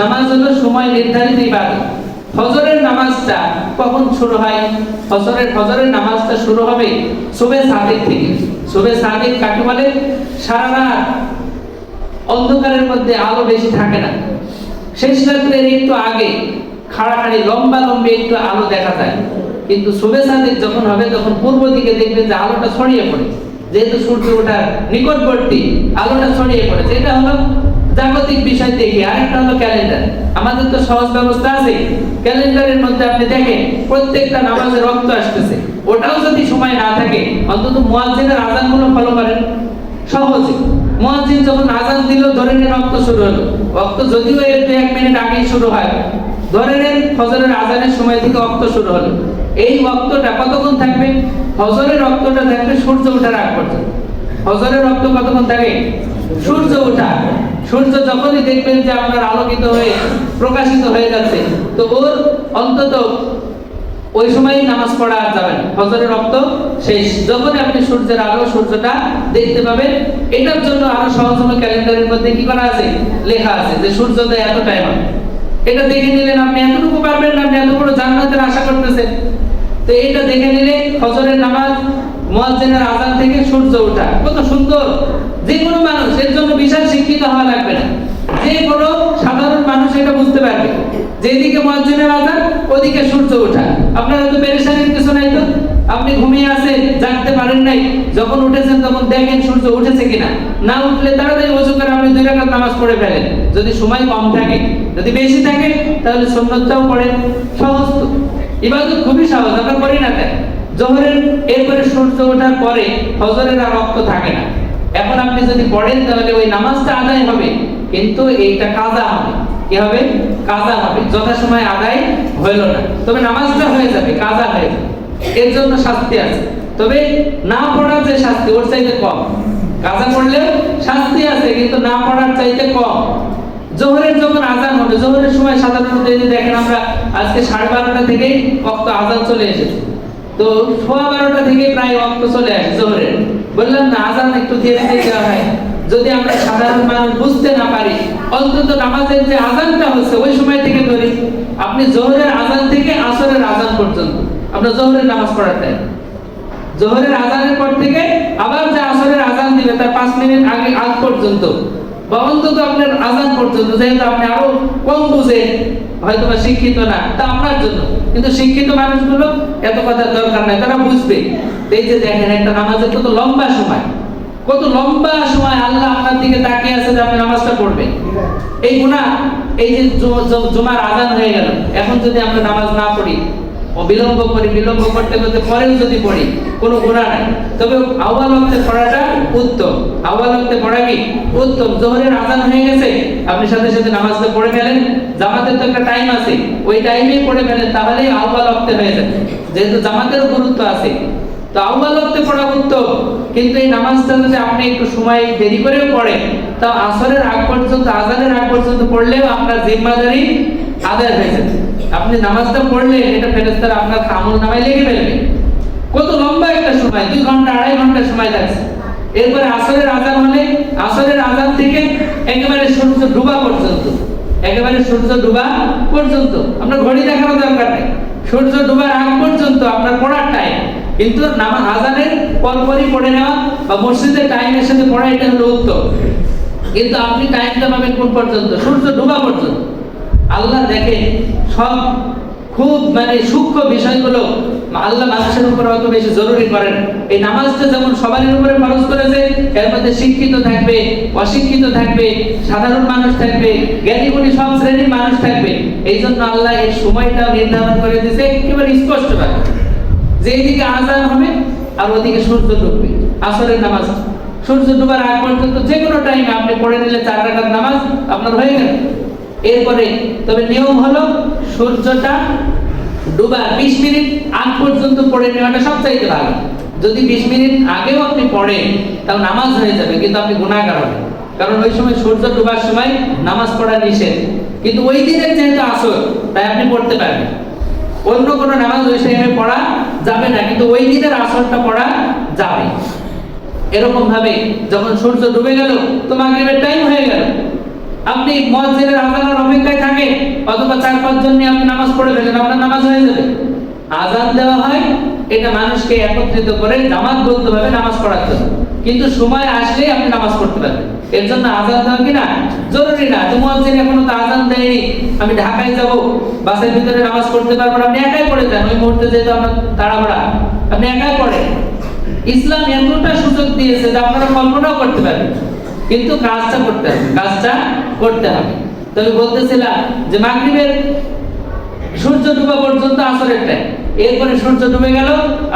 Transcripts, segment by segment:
নামাজ হলো সময় নির্ধারিত ইবাদত। ফজরের নামাজটা কখন শুরু হয়? ফজরের নামাজটা শুরু হবে সুবহে সাদিক থেকে। সুবহে সাদিক কাকে বলে? সারা রাত অন্ধকারের মধ্যে আলো বেশি থাকে না, শেষ রাত্রের একটু আগে খাড়াখাড়ি লম্বা একটু আলো দেখা যায়। কিন্তু সুবহে সাদিক যখন হবে তখন পূর্ব দিকে দেখবেন যে আলোটা ছড়িয়ে পড়ে, যেহেতু সূর্য ওঠার নিকটবর্তী আলোটা ছড়িয়ে পড়েছে। এটা হলো জাগতিক বিষয় দেখি। আরেকটা হলো ক্যালেন্ডার। আমাদের তো সহজ ব্যবস্থা আছে, ক্যালেন্ডারের মধ্যে আপনি দেখেন প্রত্যেকটা নামাজের রক্ত আসতেছে। ওটাও যদি সময় না থাকে, অন্তত মুয়াজ্জিনের আযানগুলো ফলো করেন সহজে। মুয়াজ্জিন যখন আযান দিল, ধরে নেন রক্ত শুরু হলো। রক্ত যদিও এর 2-1 মিনিট আগেই শুরু হয়, ধরে নেন ফজরের আযানের সময় থেকে রক্ত শুরু হলো। এই রক্তটা কতক্ষণ থাকবে? ফজরের রক্তটা থাকবে সূর্য ওঠার আগ পর্যন্ত। ফজরের রক্ত কতক্ষণ থাকে? সূর্য ওঠা। সূর্য যখনই দেখবেন যে আপনার আলোকিত হয়ে প্রকাশিত হয়ে যাচ্ছে, তো ওর অন্তত ওই সময়ই নামাজ পড়া যাবে না। ফজরের রক্ত শেষ যখন আপনি সূর্যের আলো, সূর্যটা দেখতে পাবেন। এটার জন্য আরো সহজ হলো ক্যালেন্ডারের মধ্যে কি করা আছে? লেখা আছে যে সূর্যোদয় এত টাইম হবে। এটা দেখে নিলেন, আপনি এতটুকু পারবেন না, আপনি এত বড় জান্নাতের আশা করতেছেন, তো এটা দেখে নিলে ফজরের নামাজ, মুয়াজ্জিনের আযান থেকে সূর্য ওঠা কত সুন্দর। যে কোনো মানুষ এর জন্য বিশাল শিক্ষিত হওয়া লাগবে না, যে কোনো সাধারণ মানুষ এটা বুঝতে পারবে। যেদিকে মুয়াজ্জিনের আযান, ওদিকে সূর্য ওঠা। আপনার তো পেরেশানির কিছু নাই। তো আপনি ঘুমিয়ে আছেন, জাগতে পারেন নাই, যখন উঠেছেন তখন দেখেন সূর্য উঠেছে কিনা। না উঠলে তাড়াতাড়ি ওযু করে আপনি 2 রাকাত নামাজ পড়ে ফেলেন, যদি সময় কম থাকে। যদি বেশি থাকে তাহলে সুন্নতটাও পড়েন। সহজ তো, ইবাদত খুবই সহজ। আমরা করি না কেন? জোহরের এরপরে সূর্য ওঠার পরে ফজরের আর রক্ত থাকে না। এখন আপনি যদি পড়েন তাহলে ওই নামাজটা আদায় হবে, কিন্তু এইটা কাজা হবে। কি হবে? কাজা হবে। যথাসময়ে আদায় হইল না, তবে নামাজটা হয়ে যাবে, কাজা হয়ে যাবে। এর জন্য শাস্তি আছে, তবে না পড়ার যে শাস্তি ওর চাইতে কম। কাজা করলেও শাস্তি আছে, কিন্তু না পড়ার চাইতে কম। জোহরের যখন আযান হবে, জোহরের সময় সাধারণত এই যে দেখেন আমরা আজকে 12:30 থেকেই ওয়াক্ত আযান চলে এসেছে, তো 12:15 থেকে প্রায় ওয়াক্ত চলে আসে জোহরের। বললাম না, আযান একটু ধীরে ধীরে দেওয়া হয়। যদি আমরা সাধারণ মানুষ বুঝতে না পারি, অন্তত নামাজের যে আযানটা হচ্ছে ওই সময় থেকে ধরি। আপনি জোহরের আযান থেকে আসরের আযান পর্যন্ত আমরা জোহরের নামাজ পড়ার টাইম। জোহরের আযানের পর থেকে আবার যে আসরের আযান দিবে তার 5 মিনিট আগ পর্যন্ত, বা অন্তত আপনার আযান পর্যন্ত। যেহেতু আপনি আরো কম বুঝেন, হয়তো বা শিক্ষিত না, তা আপনার জন্য। কিন্তু শিক্ষিত মানুষগুলো এত কথার দরকার নাই, তারা বুঝবে। এই যে দেখেন একটা নামাজের কত লম্বা সময়, কত লম্বা সময় আল্লাহ আপনার দিকে তাকিয়ে আছে যে আপনি নামাজটা পড়বেন। এই গুনাহ, এই যে জুমার আযান হয়ে গেল, এখন যদি আমরা নামাজ না পড়ি, বিলম্ব করতে করতে পরেও যদি পড়ি, কোনো গুনাহ নাই। তবে আউয়াল ওয়াক্তে পড়াটা উত্তম। আউয়াল ওয়াক্তে পড়া কি উত্তম। জোহরের আযান হয়ে গেছে, আপনি সাথে সাথে নামাজটা পড়ে ফেলেন। জামাতের তো একটা টাইম আছে, ওই টাইমেই পড়ে ফেলেন, তাহলেই আউয়াল ওয়াক্তে হয়ে যাবে। যেহেতু জামাতেরও গুরুত্ব আছে, তো আউয়াল ওয়াক্তে পড়া উত্তম। কিন্তু এই নামাজটা যদি আপনি একটু সময় দেরি করেও পড়েন, তা আসরের আগ পর্যন্ত, আযানের আগ পর্যন্ত পড়লেও আপনার জিম্মাদারি আদায় হয়ে যাবে। আপনি নামাজটা পড়লেন, এটা ফেরেশতারা আপনার আমলনামায় লিখে ফেলবে। কত লম্বা একটা সময়, 2 ঘন্টা 2.5 ঘন্টা সময় লাগছে। এরপরে আসরের আযান হলে, আসরের আযান থেকে একেবারে সূর্য ডুবা পর্যন্ত, একেবারে সূর্য ডুবা পর্যন্ত আমরা ঘড়ি দেখার দরকার নেই। সূর্য ডুবার আগ পর্যন্ত আপনার পড়ার টাইম। কিন্তু নামাজ আযানের পরপরই পড়ে নেওয়া বা মসজিদের টাইমের সাথে পড়া, এটা হলো উত্তম। কিন্তু আপনি টাইমটা পাবেন কোন পর্যন্ত? সূর্য ডুবা পর্যন্ত। আল্লাহ দেখেন সব খুব সূক্ষ্ম বিষয়গুলো আল্লাহ মানুষের উপর অত বেশি জরুরি করেন। এই নামাজটা যেমন সবার উপরে ফরজ করেছে, এর মধ্যে শিক্ষিত থাকবে, অশিক্ষিত থাকবে, সাধারণ মানুষ থাকবে, জ্ঞানীগুণী সব শ্রেণীর মানুষ থাকবে। এই জন্য আল্লাহ এই সময়টা নির্ধারণ করে দিয়েছে একেবারে স্পষ্টভাবে, যে এইদিকে আযান হবে আর ওদিকে সূর্য ডুববে। আসরের নামাজ সূর্য ডুবার আগ পর্যন্ত যে কোনো টাইমে আপনি পড়ে নিলে 4 রাকাত নামাজ আপনার হয়ে গেল। এরপরে তবে নিয়ম হলো সূর্যটা ডুবার 20 মিনিট আগ পর্যন্ত পড়ে নেওয়াটা সবচাইতে ভালো। যদি 20 মিনিট আগেও আপনি পড়েন তাও নামাজ হয়ে যাবে, কিন্তু আপনি গুনাহগার হবেন। কারণ ওই সময় সূর্য ডুবার সময় নামাজ পড়া নিষেধ। কিন্তু ওই দিনের যেহেতু আসর, তাই আপনি পড়তে পারবেন। অন্য কোনো নামাজ ওই টাইমে পড়া যাবে না, কিন্তু ওই দিনের আসরটা পড়া যাবে। এরকম ভাবে যখন সূর্য ডুবে গেল, তো মাগরিবের টাইম হয়ে গেল। আপনি মুয়াজ্জিনের আযানের অপেক্ষায় থাকেন, অথবা 4-5 জন নিয়ে আপনি নামাজ পড়ে ফেলেন, আপনার নামাজ হয়ে যাবে। আযান দেওয়া হয় এটা মানুষকে একত্রিত করে জামাতবদ্ধভাবে নামাজ পড়ার জন্য, কিন্তু সময় আসলে আপনি নামাজ পড়তে পারবেন। এর জন্য আযান দেওয়া কিনা জরুরি না। যে মুয়াজ্জিন এখনো তো আযান দেয়নি, আমি ঢাকায় যাব, বাসের ভিতরে নামাজ পড়তে পারবো না, আপনি একাই পড়ে যান। ওই মুহূর্তে যেহেতু আপনার তাড়াহুড়া, আপনি একাই পড়েন। ইসলাম এতটা সুযোগ দিয়েছে যে আপনারা কল্পনাও করতে পারবেন, কিন্তু কাজটা করতে হবে, কাজটা করতে হবে। তবে বলতেছিলাম যে মাগরিবের সূর্য ডুবা পর্যন্ত আসরের টাইম, এরপরে সূর্য ডুবে গেল,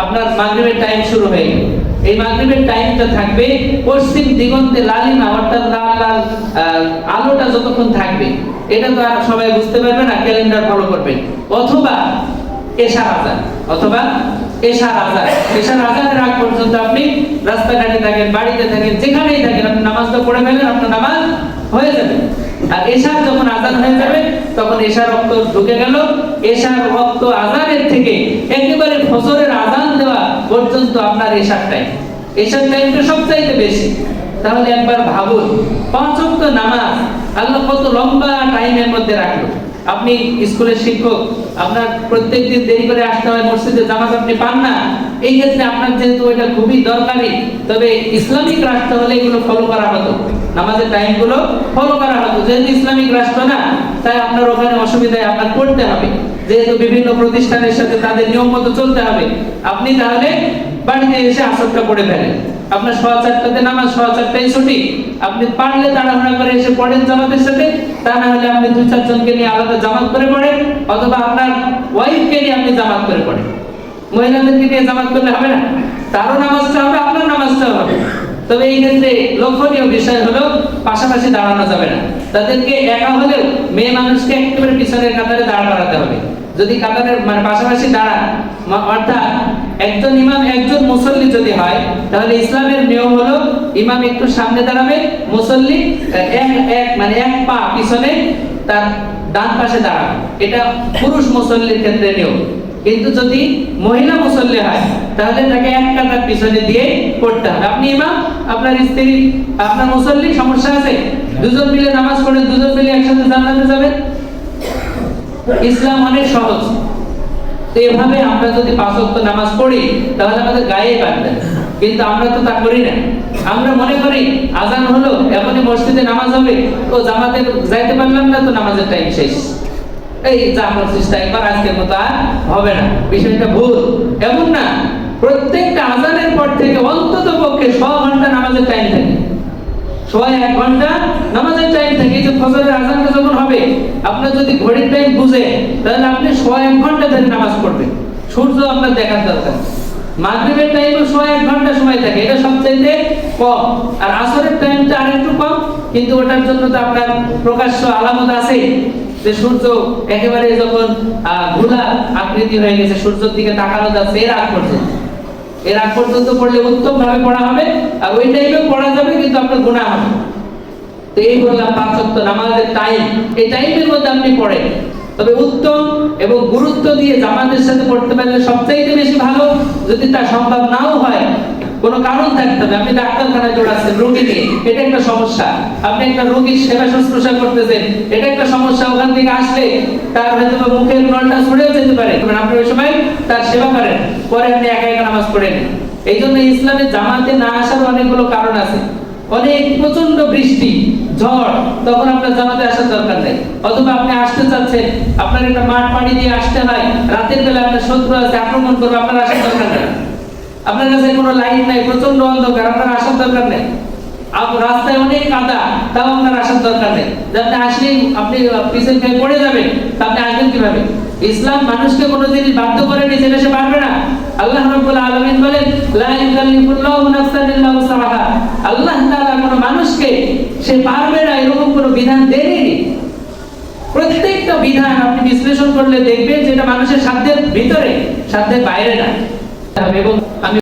আপনার মাগরিবের টাইম শুরু হয়ে গেল। এই মাগরিবের টাইমটা থাকবে পশ্চিম দিগন্তে লালিমা, অর্থাৎ লাল লাল আলোটা যতক্ষণ থাকবে, এটা তো আর সবাই বুঝতে পারবে না, ক্যালেন্ডার ফলো করবে। অথবা এশার আযান, অথবা এশার আযান, এশার আযানের আগ পর্যন্ত আপনি রাস্তাঘাটে থাকেন, বাড়িতে থাকেন, যেখানেই থাকেন, আপনি নামাজটা পড়ে ফেলেন, আপনার নামাজ হয়ে যাবে। আর এশার যখন আযান হয়ে যাবে, তখন এশার ওয়াক্ত ঢুকে গেল। এশার ওয়াক্ত আযানের থেকে একেবারে ফজরের আযান দেওয়া পর্যন্ত আপনার এশার টাইম, এশার টাইমটা সবচাইতে বেশি। তাহলে একবার ভাবুন, 5 ওয়াক্ত নামাজ আল্লাহ কত লম্বা টাইমের মধ্যে রাখলো। আপনি স্কুলের শিক্ষক, আপনার প্রত্যেকদিন দেরি করে আসতে হয় মসজিদে, জামাত আপনি পান না, এই ক্ষেত্রে আপনার যেহেতু এটা খুবই দরকারি, তবে ইসলামিক রাষ্ট্র হলে এগুলো ফলো করা হতো, নামাজের টাইমগুলো ফলো করা হতো। যেহেতু ইসলামিক রাষ্ট্র না, তাই আপনার ওখানে অসুবিধায় আপনার পড়তে হবে, যেহেতু বিভিন্ন প্রতিষ্ঠানের সাথে তাদের নিয়ম মতো চলতে হবে। আপনি তাহলে বাড়িতে এসে আসরটা পড়ে ফেলেন, আপনার 4:15তে নামাজ, 4:15টায় ছুটি, আপনি পারলে তাড়াহুড়া করে এসে পড়েন জামাতের সাথে, তা না হলে আপনি 2-4 জনকে নিয়ে আলাদা জামাত করে পড়েন, অথবা আপনার ওয়াইফকে নিয়ে আপনি জামাত করে পড়েন। মহিলাদেরকে নিয়ে জামাত করলে হবে না, তারও নামাজটা হবে, আপনার নামাজটাও হবে। তবে এই ক্ষেত্রে লক্ষণীয় বিষয় হলো পাশাপাশি দাঁড়ানো যাবে না, তাদেরকে একা হলেও মেয়ে মানুষকে একেবারে পিছনের কাতারে দাঁড় করাতে হবে। যদি কাতারের মানে পাশাপাশি দাঁড়ান, অর্থাৎ একজন ইমাম একজন মুসল্লি যদি হয়, তাহলে ইসলামের নিয়ম হলো ইমাম একটু সামনে দাঁড়াবে, মুসল্লি এক পা পিছনে তার ডান পাশে দাঁড়াবে। এটা পুরুষ মুসল্লির ক্ষেত্রে নিয়ম। কিন্তু যদি মহিলা মুসল্লি হয়, তাহলে তাকে এক কাতার পিছনে দিয়ে পড়তে হবে। আপনি ইমাম, আপনার স্ত্রী, আপনার মুসল্লি, সমস্যা আছে? দুজন মিলে নামাজ পড়ে, দুজন মিলে একসাথে জান্নাতে যাবেন। ইসলাম অনেক সহজ। তো এভাবে আমরা যদি 5 ওয়াক্ত নামাজ পড়ি, তাহলে আমাদের গায়ে বাঁধবে, কিন্তু আমরা তো তা করি না। আমরা মনে করি আযান হলো, এখনই মসজিদে নামাজ হবে, তো জামাতে যাইতে পারলাম না, তো নামাজের টাইম শেষ, এই যা মসজিদটা একবার আজকের মতো আর হবে না। বিষয়টা ভুল, এমন না। প্রত্যেকটা আযানের পর থেকে অন্তত পক্ষে 100 ঘন্টা নামাজের টাইম থাকে, 1 ঘন্টা নামাজের টাইম থাকে। যে ফজরের আযানটা যখন হবে, আপনার যদি ঘড়ির টাইম বুঝে, তাহলে আপনি 1 ঘন্টা ধরে নামাজ পড়বেন। সূর্য আপনার দেখার দরকার। মাগরিবের টাইমে 1 ঘন্টা সময় থাকে, এটা সবচেয়ে কম। আর আসরের টাইমটা আরেকটু কম, কিন্তু ওটার জন্য তো আপনার প্রকাশ্য আলামত আছে, যে সূর্য একেবারে যখন ঘোলা আকৃতি হয়ে গেছে, সূর্যের দিকে তাকানো যাচ্ছে, এর আগ পর্যন্ত পড়লে উত্তম ভাবে পড়া হবে। আর ওই টাইমে পড়া যাবে, কিন্তু আপনার গুনাহ হবে। তো এই বললাম 5 ওয়াক্ত নামাজের টাইম, এই টাইমের মধ্যে আপনি পড়েন। তবে উত্তম এবং গুরুত্ব দিয়ে জামাতের সাথে পড়তে পারলে সবচাইতে বেশি ভালো। যদি তা সম্ভব নাও হয়, কোনো কারণ থাকতে হবে, আপনি ডাক্তারখানায় দৌড়াচ্ছেন রোগী নিয়ে, এটা একটা সমস্যা। আপনি একটা রোগীর সেবা শুশ্রূষা করতেছেন, এটা একটা সমস্যা। ওখান থেকে আসলে তার হয়তো মুখের নলটা ছড়েও যেতে পারে, আপনি ওই সময় তার সেবা করেন, পরে আপনি একা একা নামাজ পড়েন। এই জন্য ইসলামে জামাতে না আসার অনেকগুলো কারণ আছে। অনেক প্রচন্ড বৃষ্টি, ঝড়, তখন আপনার জামাতে আসার দরকার নেই। অথবা আপনি আসতে চাচ্ছেন, আপনার একটা মাঠ পাড়ি দিয়ে আসতে হয়, রাতের বেলা আপনার শত্রু আছে, আক্রমণ করবে, আপনার আসার দরকার নেই। আপনার কাছে কোনো লাইট নাই, প্রচন্ড অন্ধকার, আপনার আসার দরকার নেই। রাস্তায় অনেক কাদা, তাও আপনার আসার দরকার নেই। আপনি আসলেই আপনি পিছন খেয়ে পড়ে যাবেন, তা আপনি আসবেন কিভাবে? ইসলাম মানুষকে কোনো জিনিস বাধ্য করেনি যেটা সে পারবে না। আল্লাহ রাব্বুল আলামিন বলেন, লা ইউকাল্লিফুল্লাহু নাফসান ইল্লা উসআহা। আল্লাহ তাআলা কোনো মানুষকে সে পারবে না এরকম কোনো বিধান দেননি। প্রত্যেকটা বিধান আপনি বিশ্লেষণ করলে দেখবেন যেটা মানুষের সাধ্যের ভিতরে, সাধ্যের বাইরে না। এবং